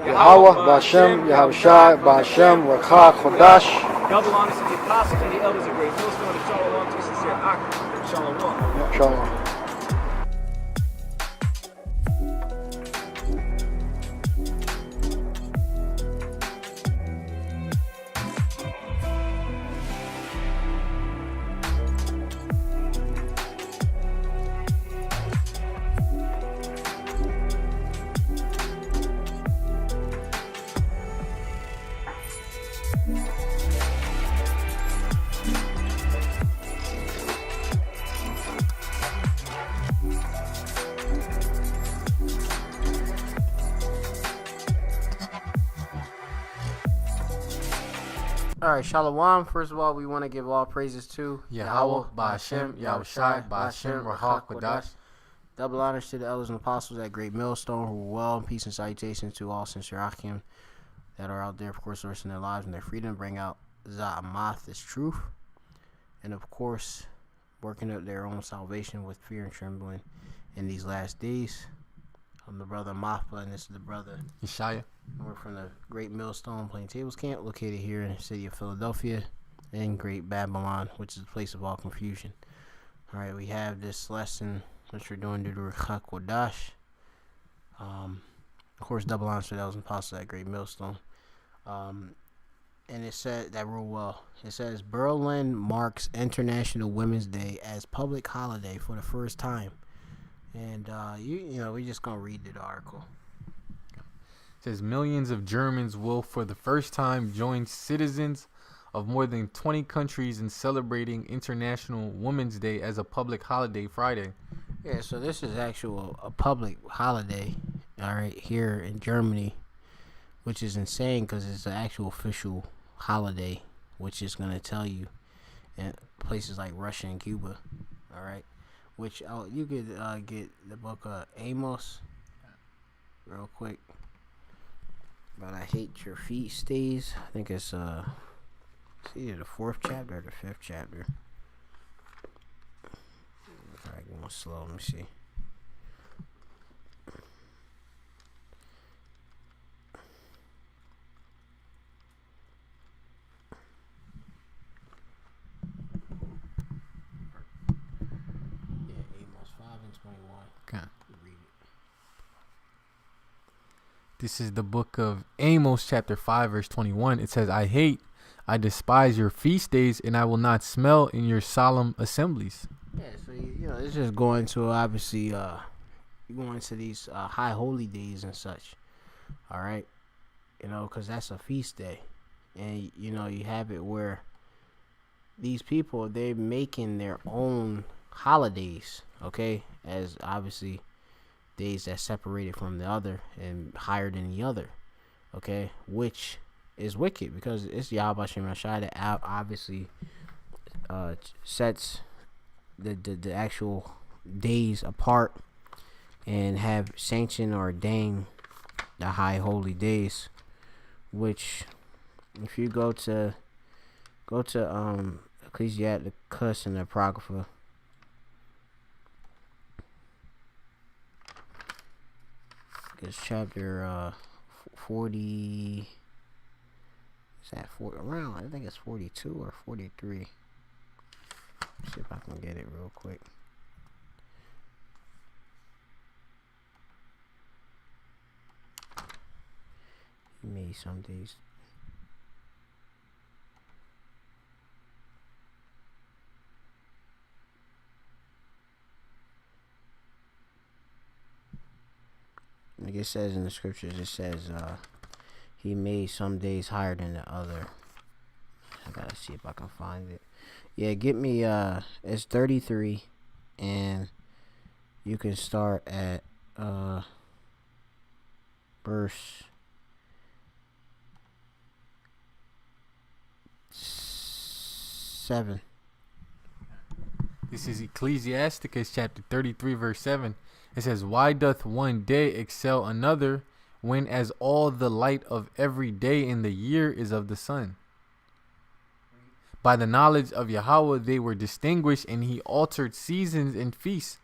Yahweh, Ba'Shem, Yahushai, Ba'Shem, Rakha, Chodash. Double honors to the apostles and the elders of Great Millstone, and Shalom to the sincere Ak. Shalom. Shalom. Alright, Shalom. First of all, we want to give all praises to Yahweh, Ba'Shem, Yahushai, Ba'Shem, Rahak, Kodash. Double honors to the elders and apostles at Great Millstone who are well, and peace and salutations to all sincere Achim that are out there, of course, risking their lives and their freedom, bring out Za'amath, this truth, and of course, working up their own salvation with fear and trembling in these last days. I'm the brother Mappa, and this is the brother Yeshaya. We're from the Great Millstone Playing Tables Camp, located here in the city of Philadelphia, in Great Babylon, which is the place of all confusion. All right, we have this lesson which we're doing due to Rakha Kodash. Of course, double honors to those apostles at Great Millstone. And it said that real well. It says Berlin marks International Women's Day as public holiday for the first time. And we're just gonna read the article. It says millions of Germans will for the first time join citizens of more than 20 countries in celebrating International Women's Day as a public holiday Friday. Yeah, so this is a public holiday, all right, here in Germany, which is insane because it's an actual official holiday, which is going to tell you in places like Russia and Cuba, all right, which you could get the book of Amos real quick. But I hate your feast days. I think it's either the 4th chapter or the 5th chapter. Alright, going slow. Let me see. Yeah, Amos 5 and 21. Okay. Read it. This is the book of Amos, chapter 5, verse 21. It says, I despise your feast days, and I will not smell in your solemn assemblies. Yeah, so it's just going to obviously going to these high holy days and such. All right, because that's a feast day, and you have it where these people, they're making their own holidays, okay, as obviously days that's separated from the other and higher than the other, okay, which is wicked because it's Yahweh Shem Rashai that obviously sets the actual days apart and have sanctioned or ordained the high holy days, which if you go to Ecclesiasticus and the Apocrypha, it's chapter 40. Is that around? I think it's 42 or 43. See if I can get it real quick. He made some days. Like it says in the scriptures, it says he made some days higher than the other. I gotta see if I can find it. Yeah, get me it's 33, and you can start at verse 7. This is Ecclesiasticus chapter 33 verse 7. It says, "Why doth one day excel another, when as all the light of every day in the year is of the sun? By the knowledge of Yahweh they were distinguished, and he altered seasons and feasts.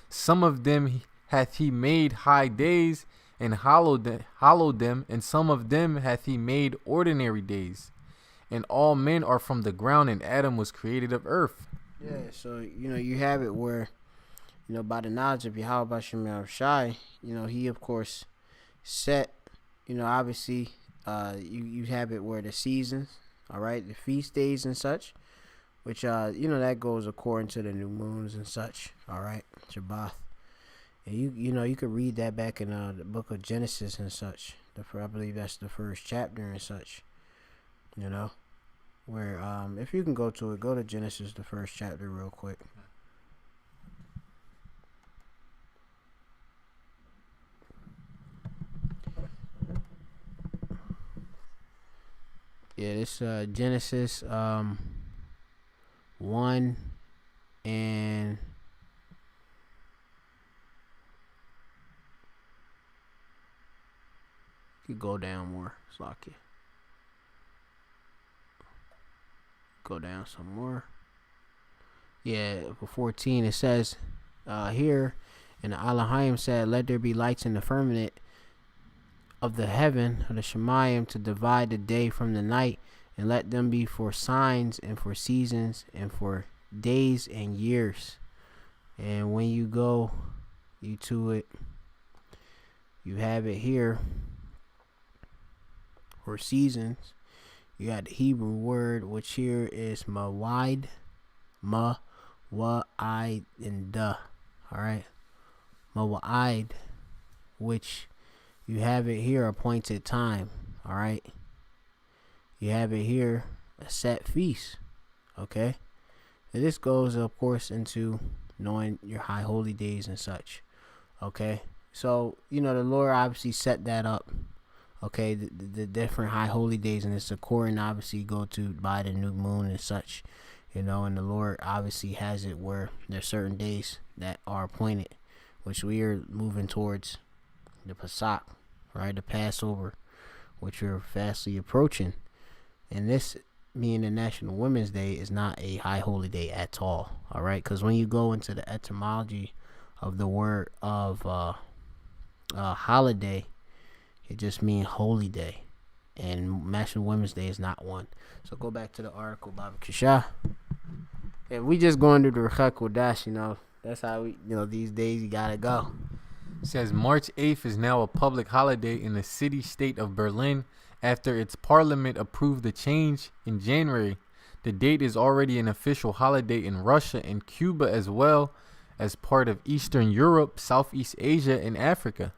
Some of them hath he made high days, and hallowed them, and some of them hath he made ordinary days. And all men are from the ground, and Adam was created of earth." Yeah, so, you have it where, by the knowledge of Yahweh Bashem Yahushai, he, of course, set, obviously, you have it where the seasons, all right, the feast days and such, which, that goes according to the new moons and such, all right, Shabbat. And you could read that back in the book of Genesis and such. I believe that's the first chapter and such, where if you can go to Genesis, the first chapter, real quick. Yeah, this Genesis 1 and you go down more, Slocky. Go down some more. Yeah, for 14 it says here, and Elohim said, "Let there be lights in the firmament of the heaven of the Shemayim to divide the day from the night, and let them be for signs and for seasons and for days and years." And when you go to it, you have it here for seasons. You got the Hebrew word, which here is mawid, wa'id, and da. All right, mawid, which you have it here, appointed time. All right, you have it here, a set feast. Okay, and this goes, of course, into knowing your high holy days and such. Okay, so the Lord obviously set that up. Okay, the different high holy days, and it's according, obviously, go to by the new moon and such, and the Lord obviously has it where there's certain days that are appointed, which we are moving towards the Pesach, right, the Passover, which we're fastly approaching. And this being the National Women's Day is not a high holy day at all, all right, because when you go into the etymology of the word of holiday, it just means holy day, and National Women's Day is not one. So go back to the article, Baba Kishah. And we just going to the Rechak Kodash, that's how we, these days you gotta go. It says March 8th is now a public holiday in the city-state of Berlin after its parliament approved the change in January. The date is already an official holiday in Russia and Cuba, as well as part of Eastern Europe, Southeast Asia, and Africa.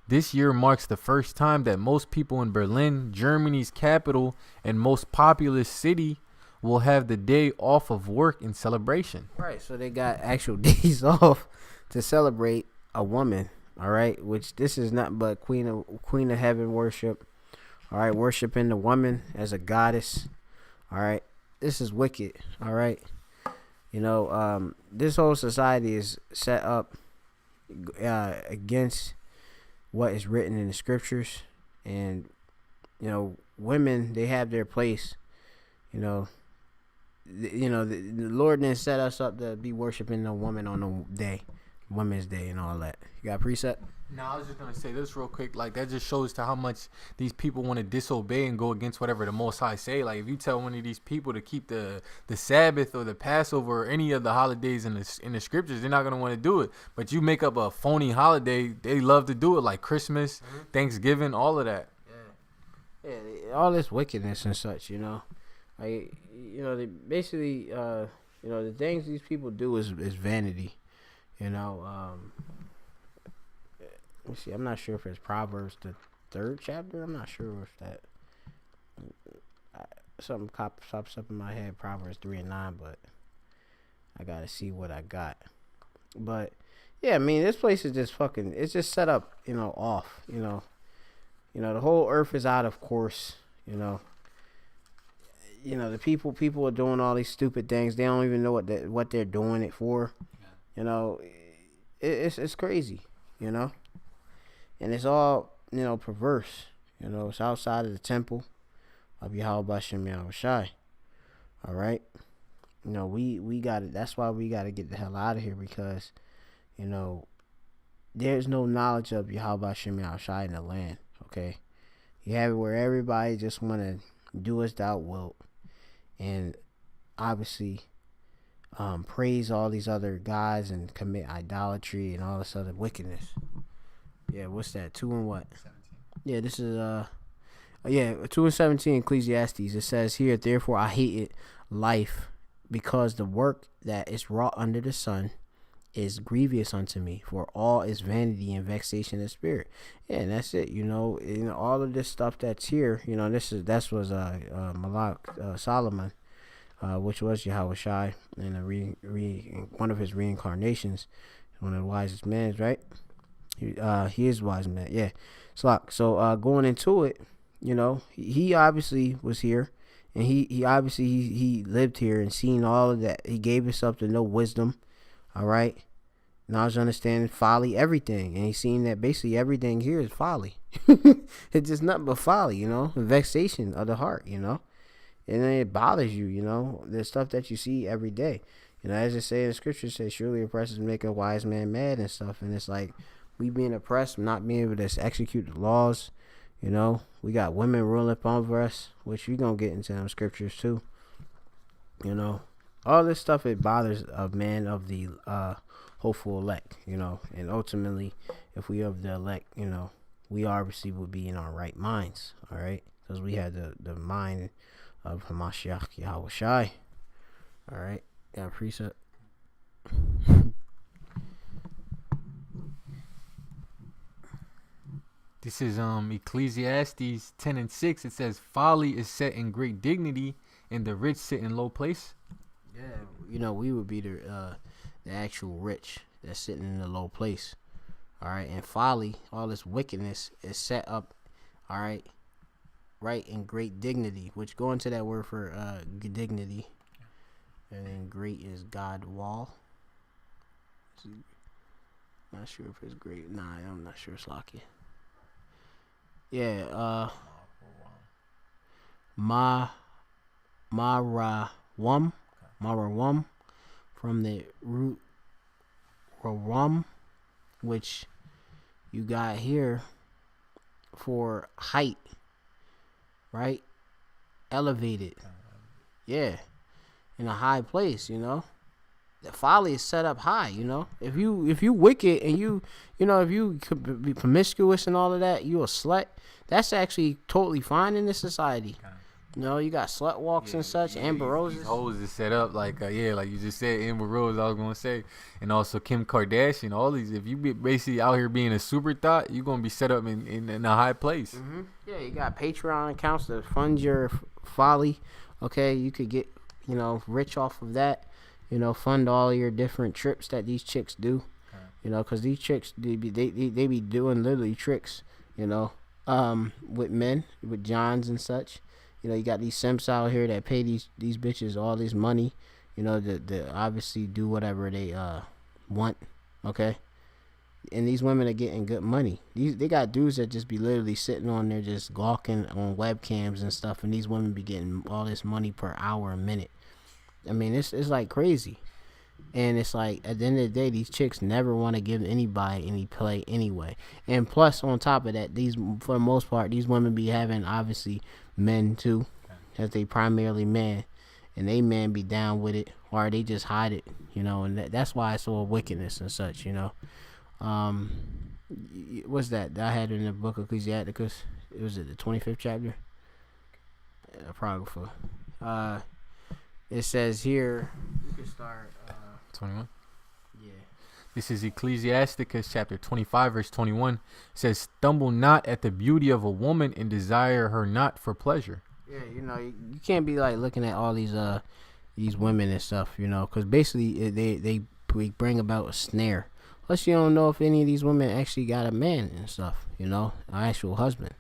This year marks the first time that most people in Berlin, Germany's capital and most populous city, will have the day off of work in celebration. Right, so they got actual days off to celebrate a woman, all right, which this is not but Queen of Heaven worship, all right, worshiping the woman as a goddess, all right. This is wicked, all right. This whole society is set up against what is written in the scriptures, and women, they have their place. The Lord didn't set us up to be worshiping a woman on a day, Women's Day, and all that. You got a precept? No, I was just gonna say this real quick. Like, that just shows to how much these people want to disobey and go against whatever the Most High say. Like, if you tell one of these people to keep the Sabbath or the Passover or any of the holidays in the scriptures, they're not gonna want to do it. But you make up a phony holiday, they love to do it, like Christmas, Thanksgiving, all of that. Yeah, all this wickedness and such. They basically, the things these people do is vanity. Let me see. I'm not sure if it's Proverbs the 3rd chapter. I'm not sure if that something pops up in my head. Proverbs 3 and 9, but I gotta see what I got. But yeah, I mean, this place is just fucking. It's just set up, off. The whole earth is out of course. you know, the people are doing all these stupid things. They don't even know what they're doing it for. You know, it's crazy. You know, and it's all, you know, perverse. You know, it's outside of the temple of Yahweh Bashem Yahushai. All right. You know, we got it. That's why we got to get the hell out of here, because, you know, there's no knowledge of Yahweh Bashem Yahushai in the land. Okay. You have it where everybody just want to do as thou wilt, and obviously praise all these other gods and commit idolatry and all this other wickedness. Yeah, what's that? 2 and what? 17. Yeah, this is 2 and 17 Ecclesiastes. It says here, therefore I hated life, because the work that is wrought under the sun is grievous unto me, for all is vanity and vexation of spirit. Yeah, and that's it. You know, all of this stuff that's here. You know, that was Malak Solomon, which was Yahweh Shai, and one of his reincarnations, one of the wisest men, right? He is wise man. Yeah. So going into it, you know, he obviously was here, and he obviously he lived here and seen all of that. He gave himself to know wisdom, all right, knowledge, understanding, folly, everything, and he's seen that basically everything here is folly. It's just nothing but folly, you know, vexation of the heart, you know, and then it bothers you, you know, the stuff that you see every day. You know, as it say in the scripture, it says, surely oppressors make a wise man mad and stuff, and it's like, we being oppressed, not being able to execute the laws. You know, we got women ruling up over us, which we gonna get into them scriptures too. You know, all this stuff, it bothers a man of the hopeful elect. You know, and ultimately, if we of the elect, you know, we obviously would be in our right minds. All right, because we had the mind of Hamashiach Yahweh Shai. All right, got a precept. This is Ecclesiastes 10 and 6. It says, folly is set in great dignity, and the rich sit in low place. Yeah, you know, we would be the actual rich that's sitting in the low place. All right, and folly, all this wickedness is set up, all right, right, in great dignity, which go into that word for dignity. And then great is God wall. Not sure if it's great. Nah, I'm not sure it's lucky. Yeah, Marawam from the root Rawam, which you got here for height, right? Elevated, yeah, in a high place, you know. The folly is set up high, you know. If you wicked and you know, if you could be promiscuous and all of that, you a slut. That's actually totally fine in this society. You know, you got slut walks and such, Amber Roses. These hoes is set up like like you just said, Amber Rose. I was gonna say, and also Kim Kardashian. All these, if you be basically out here being a super thought, you are gonna be set up in a high place. Mm-hmm. Yeah, you got Patreon accounts to fund your folly. Okay, you could get, you know, rich off of that. You know, fund all your different trips that these chicks do. You know, because these chicks, they be doing literally tricks, you know, with men, with Johns and such. You know, you got these simps out here that pay these bitches all this money, you know, to obviously do whatever they want, okay? And these women are getting good money. They got dudes that just be literally sitting on there just gawking on webcams and stuff, and these women be getting all this money per hour, a minute. I mean, it's like crazy. And it's like, at the end of the day, these chicks never want to give anybody any play anyway. And plus, on top of that, for the most part, these women be having, obviously, men too, as they primarily men. And they men be down with it, or they just hide it, you know. And that's why it's all wickedness and such, you know. What's that? I had in the book of Ecclesiasticus. It was the 25th chapter? Apocrypha. It says here, you can start 21. Yeah. This is Ecclesiasticus chapter 25 verse 21. It says, stumble not at the beauty of a woman and desire her not for pleasure. Yeah, you know, you can't be like looking at all these women and stuff, you know, because basically they bring about a snare. Plus, you don't know if any of these women actually got a man and stuff, you know, an actual husband.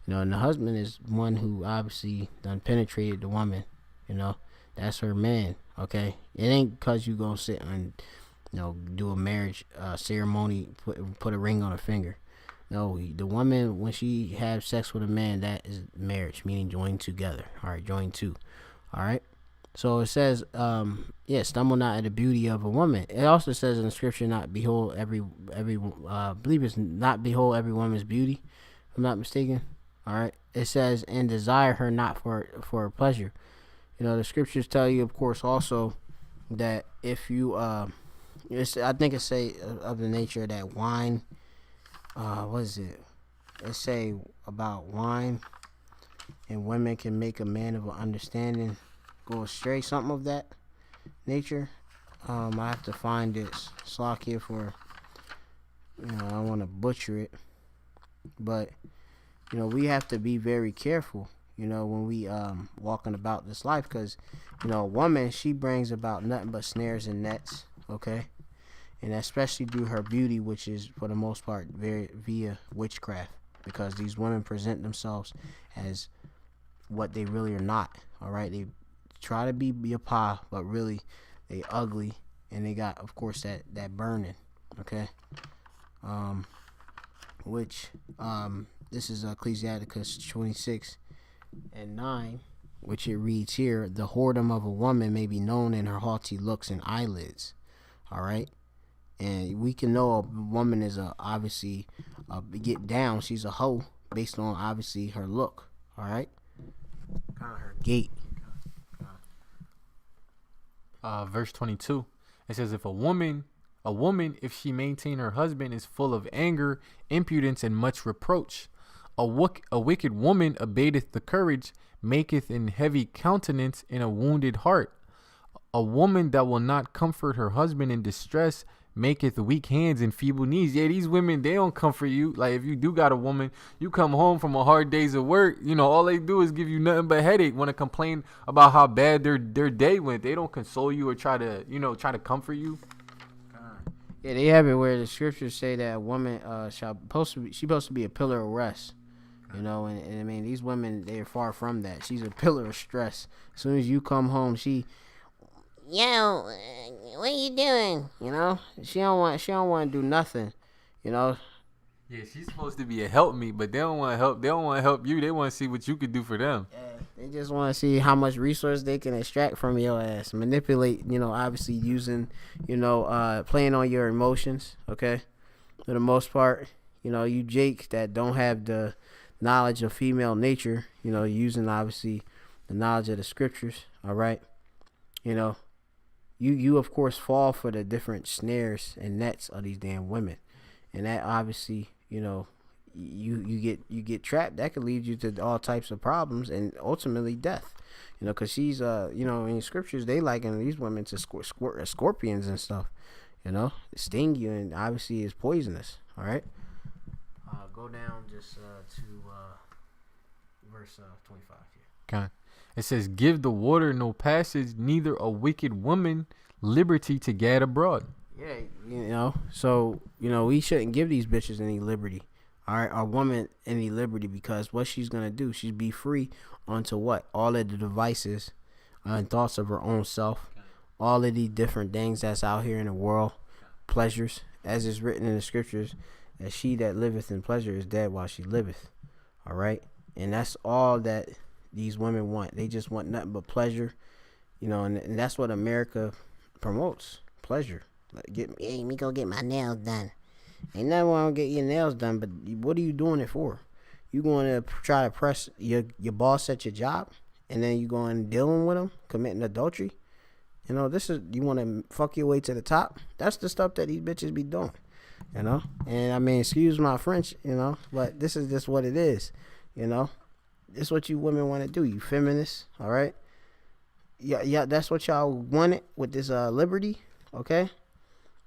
You know, and the husband is one who obviously done penetrated the woman, You know, that's her man. Okay, it ain't because you gonna sit and do a marriage ceremony, put a ring on her finger. No, the woman, when she have sex with a man, that is marriage, meaning join together. All right, join two. All right. So it says, stumble not at the beauty of a woman. It also says in the scripture, not behold believe it's not behold every woman's beauty, if I'm not mistaken. All right. It says, and desire her not for her pleasure. The scriptures tell you, of course, also that if you, I think it say of the nature that wine, what is it? It say about wine and women can make a man of an understanding go astray, something of that nature. I have to find this slack here for, I don't want to butcher it, but we have to be very careful, when we walking about this life, because a woman, she brings about nothing but snares and nets, okay, and especially through her beauty, which is for the most part via witchcraft, because these women present themselves as what they really are not. All right, they try to be a pie, but really they ugly, and they got, of course, that burning. Okay, this is Ecclesiasticus 26:9, which it reads here: the whoredom of a woman may be known in her haughty looks and eyelids. All right, and we can know a woman is obviously get down. She's a hoe based on obviously her look. All right, kind of her gait. Verse 22, it says, if a woman, if she maintain her husband, is full of anger, impudence, and much reproach. A wicked woman abateth the courage, maketh an heavy countenance and a wounded heart. A woman that will not comfort her husband in distress maketh weak hands and feeble knees. Yeah, these women, they don't comfort you. Like, if you do got a woman, you come home from a hard days of work, all they do is give you nothing but headache, want to complain about how bad their day went. They don't console you or try to comfort you. Yeah, they have it where the scriptures say that a woman supposed to be a pillar of rest. And I mean, these women, they're far from that. She's a pillar of stress. As soon as you come home, yo, what are you doing? She don't want to do nothing. Yeah, she's supposed to be a help me, but they don't want to help. They don't want to help you. They want to see what you could do for them. Yeah, they just want to see how much resource they can extract from your ass, manipulate. Obviously using, playing on your emotions. Okay, for the most part, you Jake that don't have the knowledge of female nature. Using obviously the knowledge of the scriptures. All right, You of course fall for the different snares and nets of these damn women, and that obviously you get trapped. That could lead you to all types of problems and ultimately death. Because she's in scriptures they liken these women to scorpions and stuff. Sting you, and obviously is poisonous. All right. Go down just to verse 25 here. Okay. It says, give the water no passage, neither a wicked woman liberty to gad abroad. Yeah, so, we shouldn't give these bitches any liberty. All right, our woman any liberty, because what she's going to do, she's be free onto what? All of the devices and thoughts of her own self. All of these different things that's out here in the world. Pleasures, as is written in the scriptures, that she that liveth in pleasure is dead while she liveth. All right, and that's all that these women want. They just want nothing but pleasure, and that's what America promotes: pleasure. Like, me go get my nails done. Ain't nothing wrong with get your nails done, but what are you doing it for? You going to try to press your boss at your job, and then you going dealing with him, committing adultery? This is, you want to fuck your way to the top? That's the stuff that these bitches be doing, and I mean, excuse my French, but this is just what it is, This is what you women want to do. You feminists, all right? Yeah, that's what y'all wanted with this liberty, okay?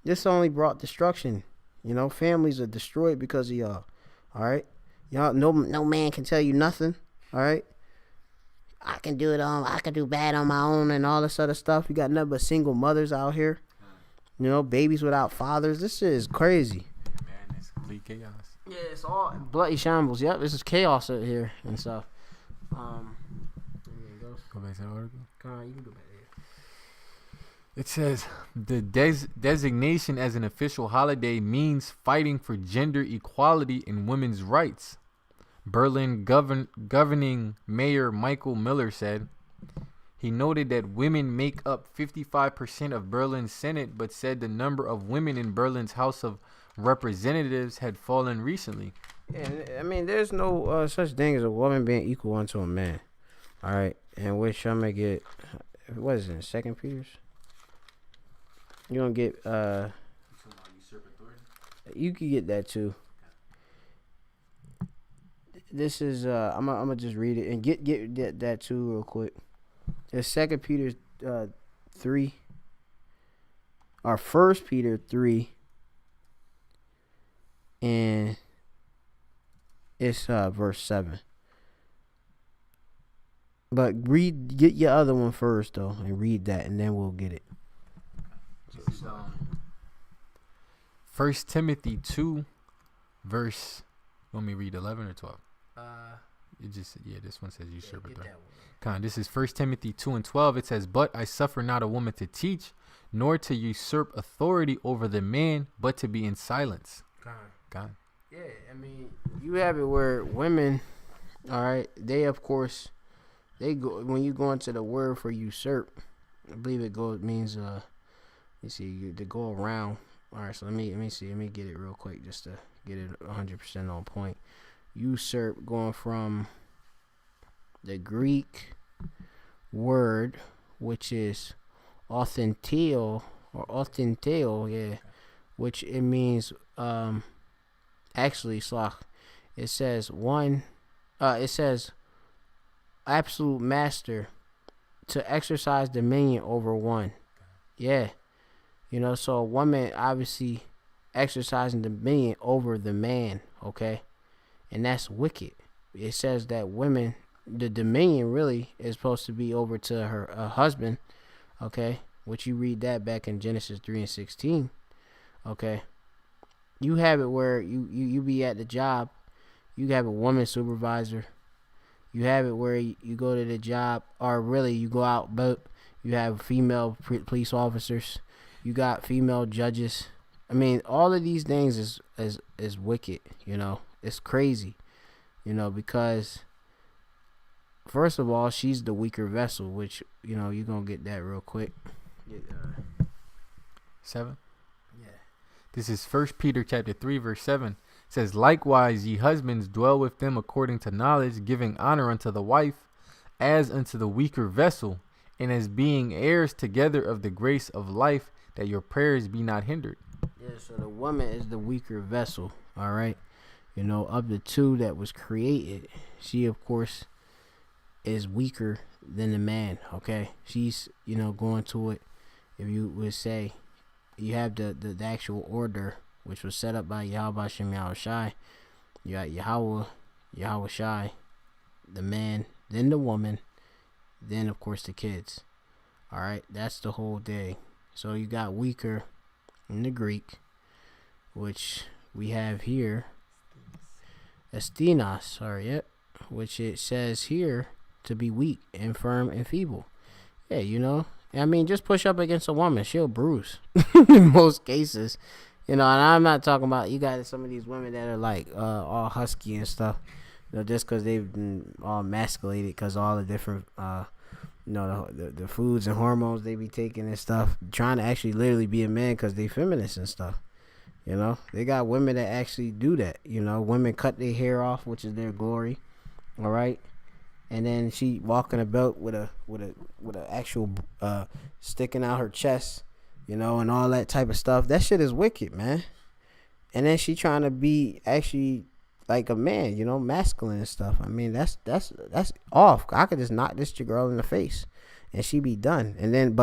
This only brought destruction. Families are destroyed because of y'all, all right? Y'all, no man can tell you nothing, all right? I can do bad on my own and all this other stuff. You got nothing but single mothers out here, babies without fathers. This shit is crazy. Man, it's complete chaos. Yeah, it's all bloody shambles. Yep, this is chaos out here and stuff. Go back to the article. You can go back there. It says the designation as an official holiday means fighting for gender equality and women's rights. Berlin governing mayor Michael Miller said. He noted that women make up 55% of Berlin's Senate, but said the number of women in Berlin's House of Representatives had fallen recently. Yeah, I mean, there's no such thing as a woman being equal unto a man. All right, and which I'm gonna get. What is it? 2 Peter's. You gonna get you can get that too. This is I'm gonna just read it and get that too real quick. It's 2 Peter 3 or 1 Peter 3, and it's verse 7. But get your other one first though, and read that, and then we'll get it. 1 Timothy 2, verse. Want me to read 11 or 12? This one says usurper. This is 1 Timothy 2 and 12. It says, "But I suffer not a woman to teach, nor to usurp authority over the man, but to be in silence." God. Yeah, I mean, you have it where women, all right, they of course, they go when you go into the word for usurp. I believe it means to go around. All right, so let me see, let me get it real quick just to get it 100% on point. Usurp going from the Greek word, which is authenteo, which it means actually it says absolute master, to exercise dominion over one. Yeah. So a woman obviously exercising dominion over the man, okay? And that's wicked. It says that women, the dominion really is supposed to be over to her husband, okay? Which you read that back in Genesis 3 and 16, okay? You have it where you be at the job, you have a woman supervisor. You have it where you go to the job, or really you go out, but you have female police officers. You got female judges. I mean, all of these things is wicked. It's crazy. Because first of all, she's the weaker vessel, which you're gonna get that real quick. 7. Yeah. This is 1 Peter chapter 3 verse 7. It says, "Likewise, ye husbands, dwell with them according to knowledge, giving honor unto the wife, as unto the weaker vessel, and as being heirs together of the grace of life, that your prayers be not hindered." Yeah, so the woman is the weaker vessel, all right? Of the two that was created, she, of course, is weaker than the man, okay? She's, going to it, if you would say, you have the actual order, which was set up by Yahweh Hashem Yahushai. You got Yahweh Shai, the man, then the woman, then, of course, the kids. All right, that's the whole day. So you got weaker in the Greek, which we have here, Estinos, which it says here to be weak, infirm, and feeble. Yeah, I mean, just push up against a woman, she'll bruise in most cases. And I'm not talking about, you got some of these women that are like all husky and stuff, just because they've been all emasculated because all the different the foods and hormones they be taking and stuff, trying to actually literally be a man because they feminists and stuff. They got women that actually do that. Women cut their hair off, which is their glory. All right, and then she walking about with a actual sticking out her chest, and all that type of stuff. That shit is wicked, man. And then she trying to be actually like a man, masculine and stuff. I mean, that's off. I could just knock this girl in the face, and she be done. And then,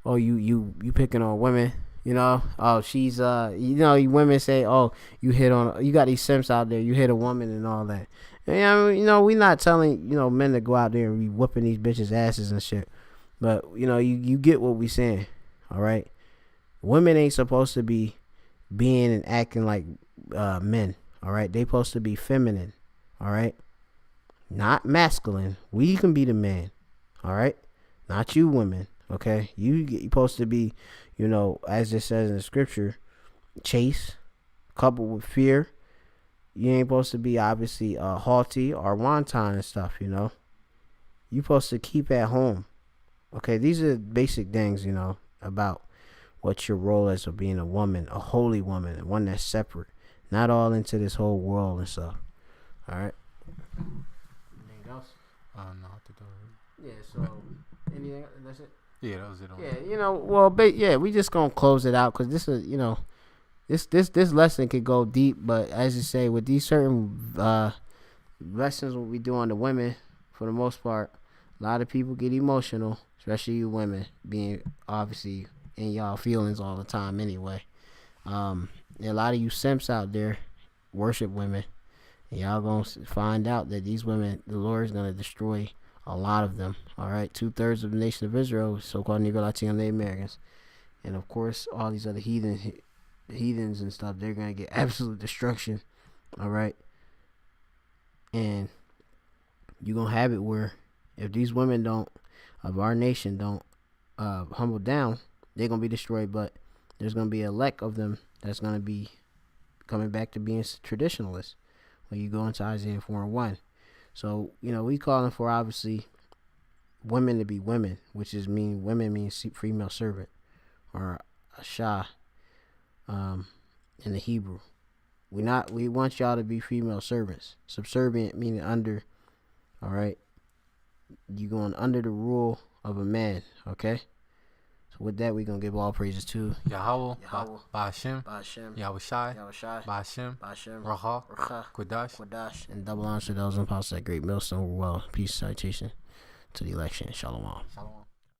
you picking on women, she's you women say, you hit on, you got these simps out there, you hit a woman and all that. And, we not telling men to go out there and be whooping these bitches' asses and shit. But you get what we saying, all right? Women ain't supposed to be being and acting like men, all right? They supposed to be feminine, all right? Not masculine. We can be the man, All right, not you women. Okay, you supposed to be, as it says in the scripture, chaste, coupled with fear. You ain't supposed to be obviously haughty or wanton and stuff. You supposed to keep at home. Okay, these are basic things, about what your role is of being a woman, a holy woman, one that's separate, not all into this whole world and stuff. All right. Anything else? No, I think that was Yeah. So anything? That's it. it. Yeah, that was it. Yeah. We just gonna close it out because this is, this lesson could go deep, but as you say, with these certain lessons what we do on the women, for the most part, a lot of people get emotional, especially you women, being obviously in y'all feelings all the time anyway. A lot of you simps out there worship women, and y'all gonna find out that these women, the Lord is gonna destroy a lot of them. All right, 2/3 of the nation of Israel, so-called Negro, Latino, Native Americans, and of course all these other heathens and stuff. They're gonna get absolute destruction. All right, and you're gonna have it where if these women of our nation don't humble down, they're gonna be destroyed. But there's gonna be a elect of them that's gonna be coming back to being traditionalists when you go into Isaiah 4:1. So we calling for obviously women to be women, which is women means female servant or asha in the Hebrew. We want y'all to be female servants, subservient meaning under. All right, you going under the rule of a man. Okay. So with that, we're going to give all praises to Yahweh, Ba'ashem, Ba'ashem, Yahushai, Yahushai, Ba'ashem, Ba'ashem, Raha, Racha, Kodash. and double honors to those in the that great millstone. Well, peace, citation to the election. Shalom. Shalom.